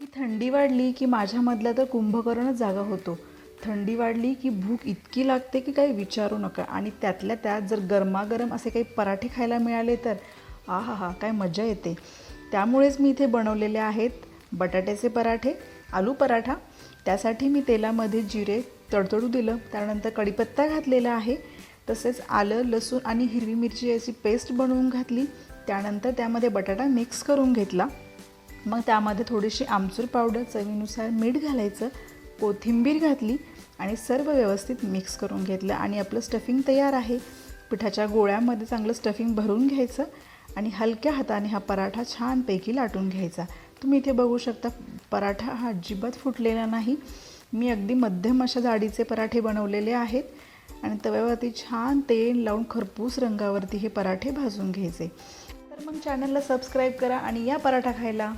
की थंडी वाढली की माझ्यामधला तर कुंभकर्णच जागा होतो. थंडी वाढली की भूक इतकी लागते की काही विचारू नका. आणि त्यातल्या त्यात जर गरमागरम असे काही पराठे खायला मिळाले तर आहा काय मजा येते. त्यामुळेच मी इथे बनवलेले आहेत बटाट्याचे पराठे, आलू पराठा. त्यासाठी मी तेलामध्ये जिरे तडतडू दिलं, त्यानंतर कढीपत्ता घातलेला आहे, तसेच आलं लसूण आणि हिरवी मिरची याची पेस्ट बनवून घातली. त्यानंतर त्यामध्ये बटाटा मिक्स करून घेतला. मग त्यामध्ये थोडीशी आमचूर पावडर, चवीनुसार मीठ घालायचं, कोथिंबीर घातली आणि सर्व व्यवस्थित मिक्स करून घेतलं. आणि आपलं स्टफिंग तयार आहे. पिठाच्या गोळ्यामध्ये चांगलं स्टफिंग भरून घ्यायचं आणि हलक्या हाताने हा पराठा छानपैकी लाटून घ्यायचा. तुम्ही इथे बघू शकता पराठा हा अजिबात फुटलेला नाही. मी अगदी मध्यम अशा जाडीचे पराठे बनवलेले आहेत. आणि तव्यावरती छान तेल लावून खरपूस रंगावरती हे पराठे भाजून घ्यायचे. तर मग चॅनलला सबस्क्राईब करा आणि या पराठा खायला.